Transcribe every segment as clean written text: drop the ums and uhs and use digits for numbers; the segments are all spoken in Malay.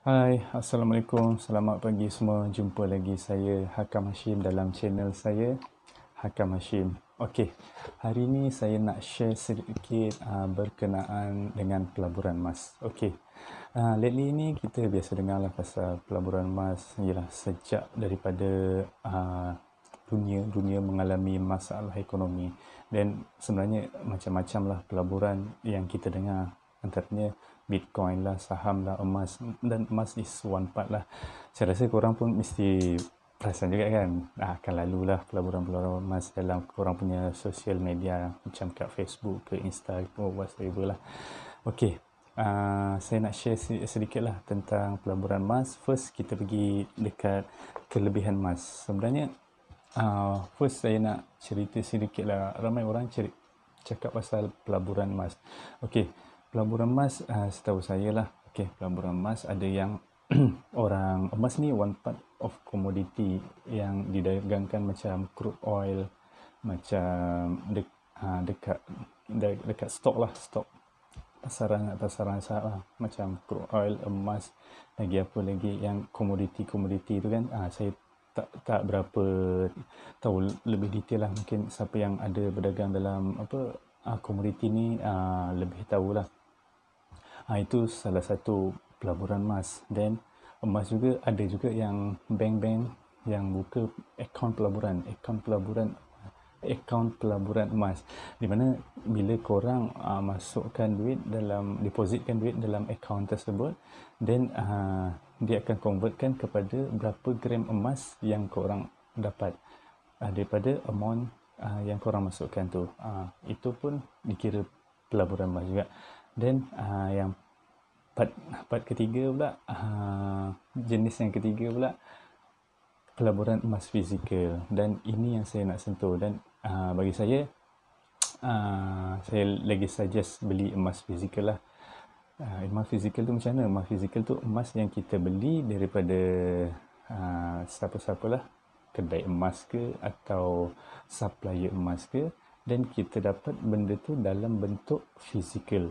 Hai, Assalamualaikum. Selamat pagi semua. Jumpa lagi saya Hakam Hashim dalam channel saya Hakam Hashim. Okey, hari ini saya nak share sedikit berkenaan dengan pelaburan emas. Okey, lately ni kita biasa dengar lah pasal pelaburan emas. Ialah sejak daripada dunia mengalami masalah ekonomi, dan sebenarnya macam-macam lah pelaburan yang kita dengar, antaranya Bitcoin lah, saham lah, emas, dan emas is one part lah. Saya rasa korang pun mesti perasan juga kan, akan lalu lah pelaburan-pelaburan emas dalam korang punya social media macam kat Facebook ke Insta ke whatever lah. Okey, saya nak share sedikit lah tentang pelaburan emas. First, kita pergi dekat kelebihan emas. Sebenarnya first saya nak cerita sedikit lah. Ramai orang cakap pasal pelaburan emas. Okey, pelaburan emas, setahu saya lah, okey, pelaburan emas ada yang orang emas ni one part of commodity yang didagangkan macam crude oil, macam dekat stok lah, stok pasaran saham lah, macam crude oil, emas, lagi apa lagi yang komoditi-komoditi tu kan. Saya tak berapa tahu lebih detail lah. Mungkin siapa yang ada berdagang dalam apa komoditi ni lebih tahulah. Itu salah satu pelaburan emas. Dan emas juga ada juga yang bank-bank yang buka akaun pelaburan emas, di mana bila korang masukkan duit dalam, depositkan duit dalam akaun tersebut, dan dia akan convertkan kepada berapa gram emas yang korang dapat daripada amount yang korang masukkan tu. Itu pun dikira pelaburan emas juga. Dan yang part ketiga pula, jenis yang ketiga pula, pelaburan emas fizikal. Dan ini yang saya nak sentuh. Dan bagi saya lagi suggest beli emas fizikal lah. Emas fizikal tu macam mana? Emas fizikal tu emas yang kita beli daripada siapa-siapa lah, kedai emas ke atau supplier emas ke, dan kita dapat benda tu dalam bentuk fizikal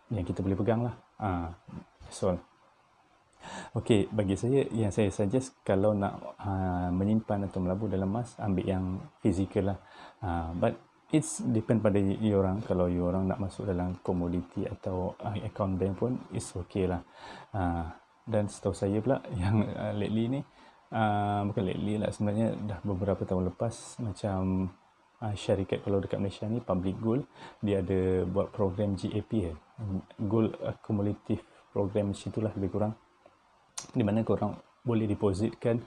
yang kita boleh pegang lah. So okey, bagi saya, yang saya suggest kalau nak menyimpan atau melabur dalam emas, ambil yang fizikal lah. But it's depend pada you orang. Kalau you orang nak masuk dalam komoditi atau account bank pun it's okay lah. Dan setahu saya pula yang lately ni, bukan lately lah, sebenarnya dah beberapa tahun lepas, macam syarikat kalau dekat Malaysia ni, Public Gold, dia ada buat program GAP, Gold Accumulative Program, macam itulah lebih kurang, di mana korang boleh depositkan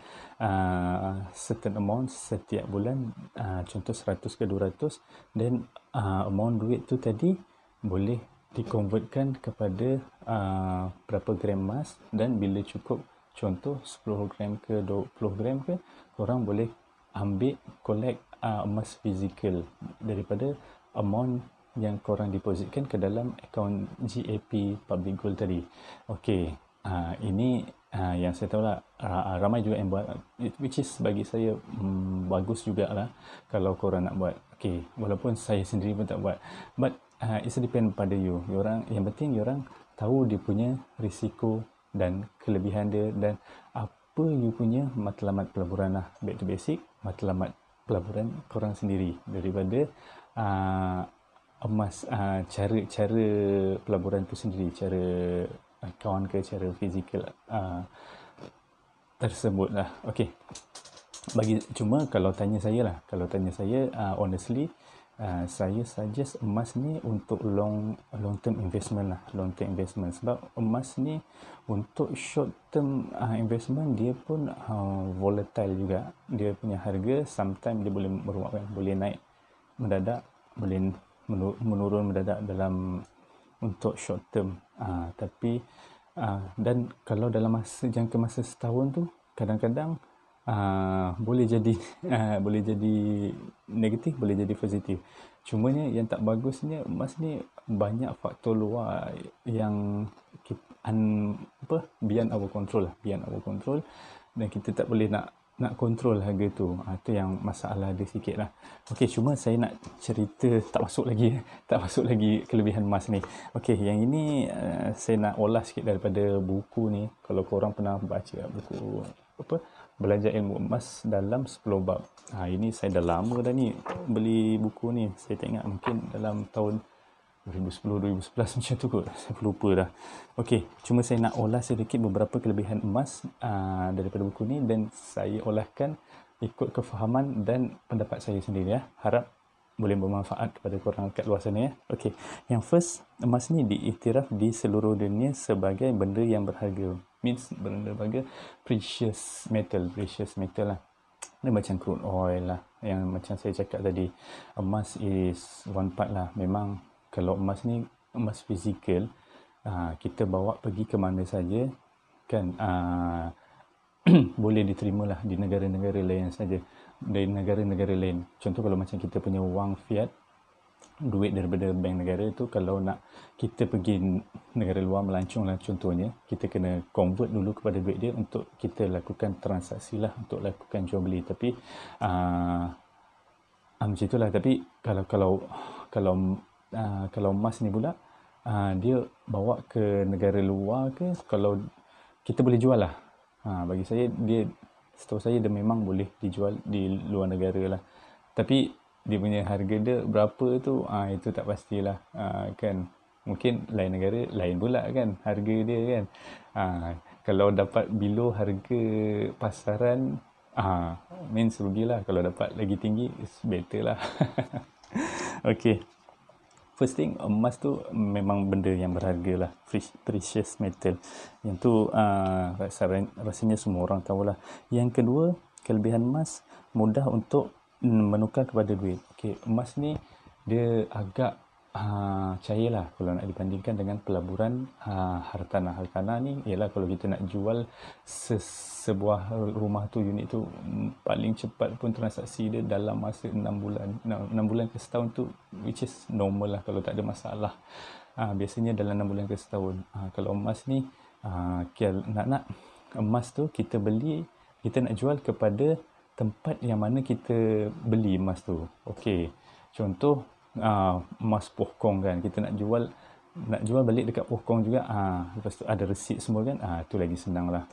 certain amount setiap bulan, contoh 100 ke 200, dan amount duit tu tadi boleh dikonvertkan kepada berapa gram emas, dan bila cukup, contoh 10 gram ke 20 gram ke, korang boleh ambil collect emas fizikal daripada amount yang korang depositkan ke dalam akaun GAP Public Gold tadi. Okey, ini yang saya tahu lah, ramai juga yang buat, which is bagi saya bagus jugalah kalau korang nak buat. Okey, walaupun saya sendiri pun tak buat, but it's depend pada you orang. Yang penting you orang tahu dia punya risiko dan kelebihan dia, dan apa you punya matlamat pelaburan lah. Back to basic, matlamat pelaburan korang sendiri daripada emas, cara pelaburan tu sendiri, cara akaun ke cara fizikal tersebut lah. Okey, cuma kalau tanya saya, honestly, saya suggest emas ni untuk long term investment lah, sebab emas ni untuk short term investment dia pun volatile juga. Dia punya harga sometimes dia boleh meroakkan, boleh naik mendadak, boleh menurun mendadak dalam untuk short term. Tapi dan kalau dalam jangka masa setahun tu, kadang-kadang boleh jadi boleh jadi negatif, boleh jadi positif. Cumanya yang tak bagusnya, emas ni banyak faktor luar yang beyond our control lah, dan kita tak boleh nak nak kontrol harga tu. Itu yang masalah dia sikit lah. Okey, cuma saya nak cerita, tak masuk lagi tak masuk lagi kelebihan emas ni. Okey, yang ini saya nak olah sikit daripada buku ni. Kalau korang pernah baca buku apa, Belajar Ilmu Emas dalam 10 Bab. Ini saya dah lama dah ni beli buku ni. Saya tak ingat, mungkin dalam tahun 2010-2011 macam tu kot. Saya lupa dah. Okey, cuma saya nak olah sedikit beberapa kelebihan emas daripada buku ni, dan saya olahkan ikut kefahaman dan pendapat saya sendiri ya. Harap boleh bermanfaat kepada korang kat luar sana ya. Okey, yang first, emas ni diiktiraf di seluruh dunia sebagai benda yang berharga. Means benda berharga, precious metal lah. Dia macam crude oil lah, yang macam saya cakap tadi. Emas is one part lah. Memang kalau emas ni, emas fizikal, kita bawa pergi ke mana saja kan, boleh diterima lah di negara-negara lain saja, dari negara-negara lain. Contoh kalau macam kita punya wang fiat, duit daripada bank negara tu, kalau nak kita pergi negara luar melancong lah contohnya, kita kena convert dulu kepada duit dia untuk kita lakukan transaksi lah, untuk lakukan jual beli. Tapi macam itulah. Tapi kalau emas ni pula, dia bawa ke negara luar ke, kalau kita boleh jual lah. Bagi saya, setahu saya dia memang boleh dijual di luar negara lah. Tapi dia punya harga dia berapa tu, itu tak pastilah. Kan, mungkin lain negara lain pula kan harga dia kan. Kalau dapat below harga pasaran, means rugilah. Kalau dapat lagi tinggi, it's better lah. Okay, first thing, emas tu memang benda yang berharga lah, precious metal. Yang tu rasanya semua orang tahulah. Yang kedua, kelebihan emas, mudah untuk menukar kepada duit. Okey, emas ni dia agak cairlah kalau nak dibandingkan dengan pelaburan hartanah. Hartanah ni ialah kalau kita nak jual sebuah rumah tu, unit tu, paling cepat pun transaksi dia dalam masa 6 bulan. 6 bulan ke setahun tu, which is normal lah kalau tak ada masalah. Biasanya dalam 6 bulan ke setahun. Kalau emas ni, nak emas tu kita beli, kita nak jual kepada tempat yang mana kita beli emas tu. Okey, contoh emas Pohkong kan, kita nak jual balik dekat Pohkong juga, lepas tu ada resit semua kan, tu lagi senang lah.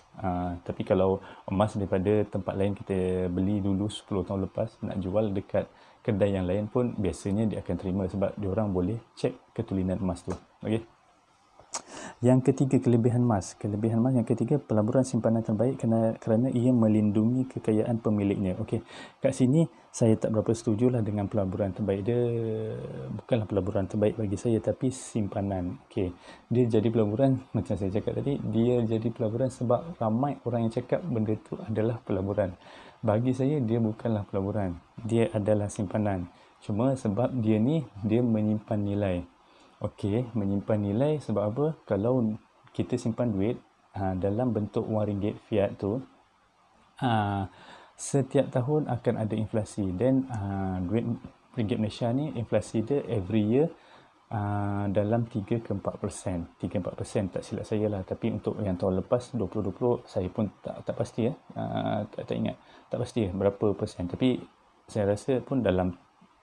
Tapi kalau emas daripada tempat lain kita beli dulu 10 tahun lepas, nak jual dekat kedai yang lain pun biasanya dia akan terima, sebab diorang boleh cek ketulinan emas tu. Okey, yang ketiga, kelebihan emas yang ketiga, pelaburan simpanan terbaik kerana ia melindungi kekayaan pemiliknya. Okey, kat sini saya tak berapa setuju lah dengan pelaburan terbaik. Dia bukanlah pelaburan terbaik bagi saya, tapi simpanan. Okey, dia jadi pelaburan, macam saya cakap tadi, dia jadi pelaburan sebab ramai orang yang cakap benda tu adalah pelaburan. Bagi saya, dia bukanlah pelaburan, dia adalah simpanan. Cuma sebab dia menyimpan nilai. Okey, menyimpan nilai sebab apa? Kalau kita simpan duit dalam bentuk wang ringgit fiat tu, setiap tahun akan ada inflasi, dan duit ringgit Malaysia ni, inflasi dia every year dalam 3 ke 4%. 3-4% tak silap saya lah. Tapi untuk yang tahun lepas 2020, saya pun tak pasti tak ingat, tak pasti berapa persen. Tapi saya rasa pun dalam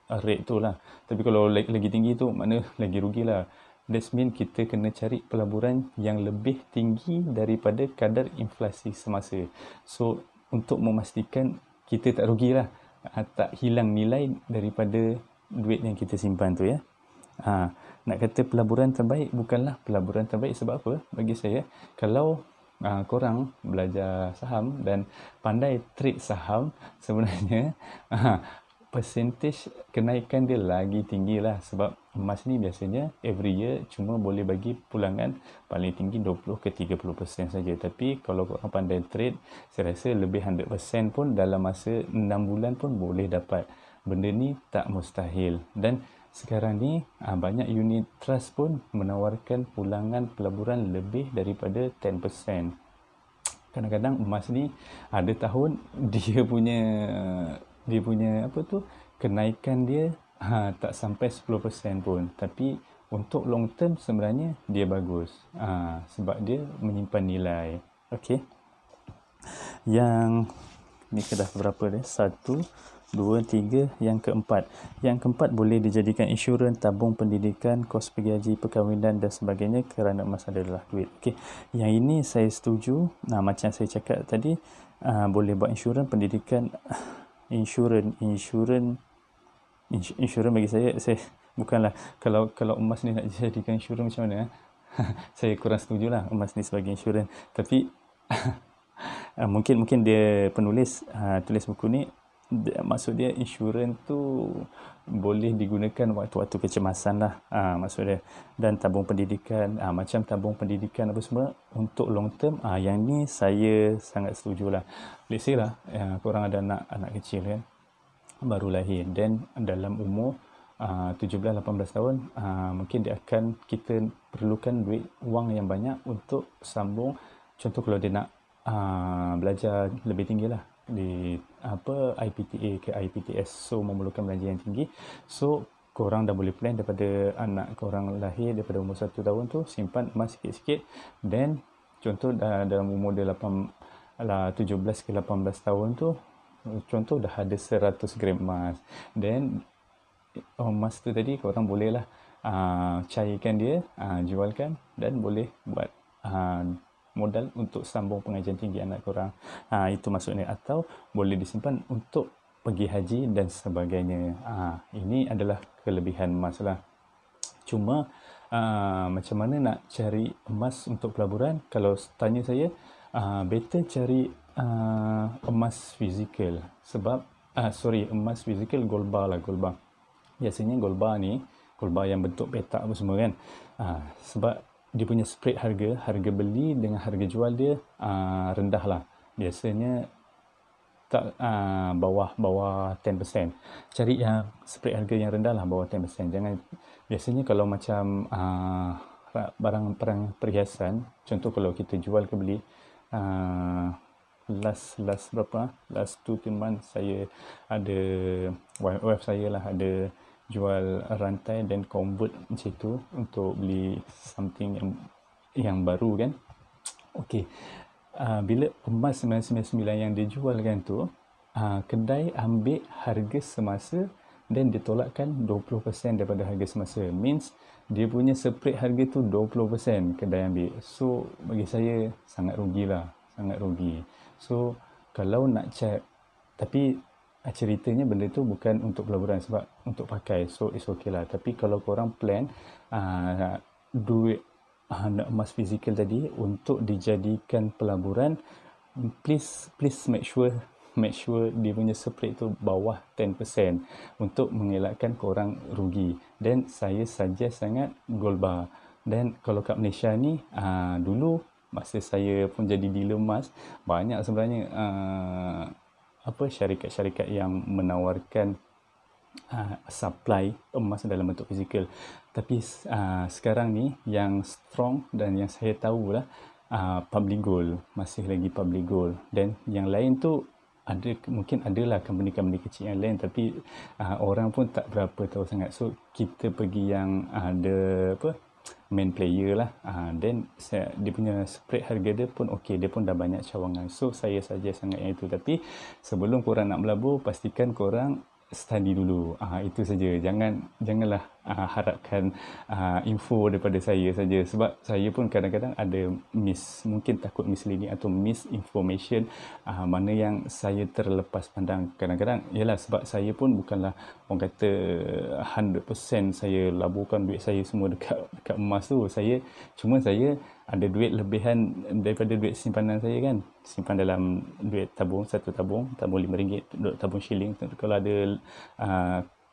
rate tu lah. Tapi kalau lagi tinggi tu, mana lagi rugilah. That mean kita kena cari pelaburan yang lebih tinggi daripada kadar inflasi semasa. So, untuk memastikan kita tak rugilah, tak hilang nilai daripada duit yang kita simpan tu ya. Nak kata pelaburan terbaik, bukanlah pelaburan terbaik. Sebab apa? Bagi saya, kalau korang belajar saham dan pandai trade saham, sebenarnya percentage kenaikan dia lagi tinggi lah. Sebab emas ni biasanya every year cuma boleh bagi pulangan paling tinggi 20 ke 30% saja. Tapi kalau korang pandai trade, saya rasa lebih 100% pun dalam masa 6 bulan pun boleh dapat. Benda ni tak mustahil. Dan sekarang ni banyak unit trust pun menawarkan pulangan pelaburan lebih daripada 10%. Kadang-kadang emas ni ada tahun dia punya kenaikan dia tak sampai 10% pun. Tapi untuk long term sebenarnya dia bagus, sebab dia menyimpan nilai. Okey, yang Ni dah berapa dia? 1, 2, 3. Yang keempat boleh dijadikan insurans, tabung pendidikan, kos pergi haji, perkahwinan dan sebagainya, kerana emas adalah duit. Okey, yang ini saya setuju. Macam saya cakap tadi, boleh buat insurans pendidikan. Insurans bagi saya bukanlah, kalau emas ni nak jadikan insurans macam mana? Saya kurang setuju lah emas ni sebagai insurans. Tapi mungkin dia penulis tulis buku ni, maksud dia insurans tu boleh digunakan waktu-waktu kecemasan lah, maksud dia. Dan tabung pendidikan, macam tabung pendidikan apa semua untuk long term, yang ni saya sangat setuju lah. Let's say lah, korang ada anak kecil kan, baru lahir, dan dalam umur 17-18 tahun, mungkin kita perlukan wang yang banyak untuk sambung. Contoh kalau dia nak belajar lebih tinggi lah, di IPTA ke IPTS, so memerlukan belanja yang tinggi. So korang dah boleh plan daripada anak korang lahir, daripada umur 1 tahun tu simpan emas sikit-sikit. Then contoh dalam umur dia 17 ke 18 tahun tu, contoh dah ada 100 gram emas. Then emas tu tadi korang boleh lah cairkan dia, jualkan, dan boleh buat modal untuk sambung pengajian tinggi anak korang. Itu maksudnya. Atau boleh disimpan untuk pergi haji dan sebagainya. Ini adalah kelebihan emas lah. Cuma macam mana nak cari emas untuk pelaburan? Kalau tanya saya, better cari emas fizikal. Sebab emas fizikal, gold bar lah, gold bar. Biasanya gold bar ni, gold bar yang bentuk petak apa semua kan, sebab dia punya spread harga beli dengan harga jual dia rendah lah. Biasanya tak bawah 10%. Cari yang spread harga yang rendah lah, bawah 10%. Jangan, biasanya kalau macam barang perhiasan, contoh kalau kita jual ke beli, last 2 month saya ada, wife saya lah ada jual rantai dan convert macam tu untuk beli something yang baru kan. Okey, bila emas 999 yang dia jual kan tu, kedai ambil harga semasa dan ditolakkan 20% daripada harga semasa. Means dia punya spread harga tu 20% kedai ambil. So bagi saya sangat rugilah, sangat rugi. So kalau nak check, tapi ceritanya benda tu bukan untuk pelaburan, sebab untuk pakai, so it's okay lah. Tapi kalau korang plan duit nak emas fizikal tadi untuk dijadikan pelaburan, please make sure dia punya spread tu bawah 10% untuk mengelakkan korang rugi. Dan saya suggest sangat gold bar. Dan kalau kat Malaysia ni, dulu masa saya pun jadi dealer emas, banyak sebenarnya syarikat-syarikat yang menawarkan supply emas dalam bentuk fizikal. Tapi sekarang ni yang strong dan yang saya tahu lah, Public Gold, masih lagi Public Gold. Dan yang lain tu mungkin adalah company-company kecil yang lain, tapi orang pun tak berapa tahu sangat. So kita pergi yang ada main player lah. Then dia punya spread harga dia pun okey, dia pun dah banyak cawangan. So saya saja sangat yang itu. Tapi sebelum korang nak melabur, pastikan korang study dulu. Itu saja. Janganlah harapkan info daripada saya saja, sebab saya pun kadang-kadang ada mungkin takut misleading atau misinformation, mana yang saya terlepas pandang kadang-kadang. Yalah, sebab saya pun bukanlah orang kata 100% saya laburkan duit saya semua dekat emas tu. Saya ada duit lebihan daripada duit simpanan saya kan. Simpan dalam duit tabung, satu tabung RM5, tabung shilling. Kalau ada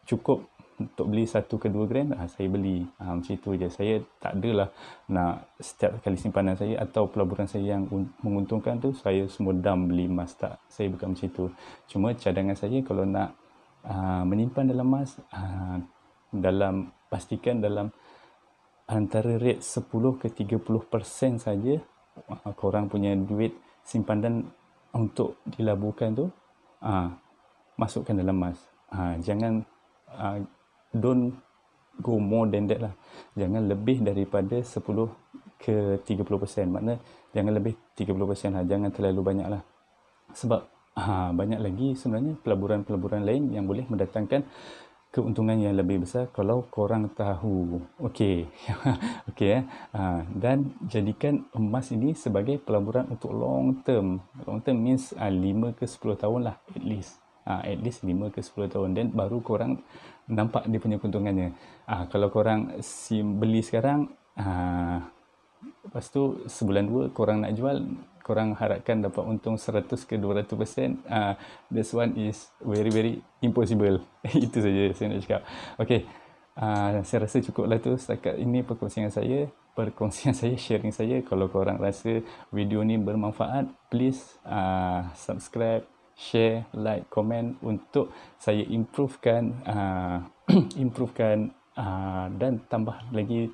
cukup untuk beli 1 ke 2 gram, saya beli. Macam itu je. Saya tak adalah nak setiap kali simpanan saya atau pelaburan saya yang menguntungkan tu, saya semua dam beli emas. Tak, saya bukan macam itu. Cuma cadangan saya kalau nak menyimpan dalam emas, pastikan dalam antara rate 10 ke 30% saja korang punya duit simpanan untuk dilaburkan tu masukkan dalam emas. Jangan don't go more than that lah. Jangan lebih daripada 10 ke 30%. Maknanya jangan lebih 30% lah. Jangan terlalu banyak lah. Sebab banyak lagi sebenarnya pelaburan-pelaburan lain yang boleh mendatangkan keuntungan yang lebih besar kalau korang tahu. Okey. Okey dan jadikan emas ini sebagai pelaburan untuk long term. Long term means 5 ke 10 tahun lah at least. At least 5 ke 10 tahun dan baru korang nampak dia punya keuntungannya. Kalau korang beli sekarang lepas tu sebulan dua korang nak jual, korang harapkan dapat untung 100 ke 200%. This one is very very impossible. Itu saja saya nak cakap. Okey. Saya rasa cukuplah tu setakat ini perkongsian saya, sharing saya. Kalau korang rasa video ni bermanfaat, please subscribe, share, like, komen untuk saya improvekan dan tambah lagi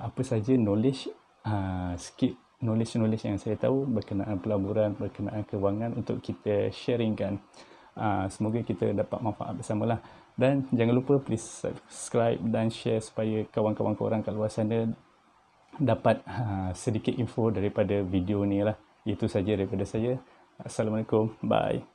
apa saja knowledge sikit knowledge yang saya tahu berkenaan pelaburan, berkenaan kewangan untuk kita sharingkan. Semoga kita dapat manfaat bersamalah. Dan jangan lupa please subscribe dan share supaya kawan-kawan korang kat luar sana dapat sedikit info daripada video ni lah. Itu saja daripada saya. Assalamualaikum. Bye.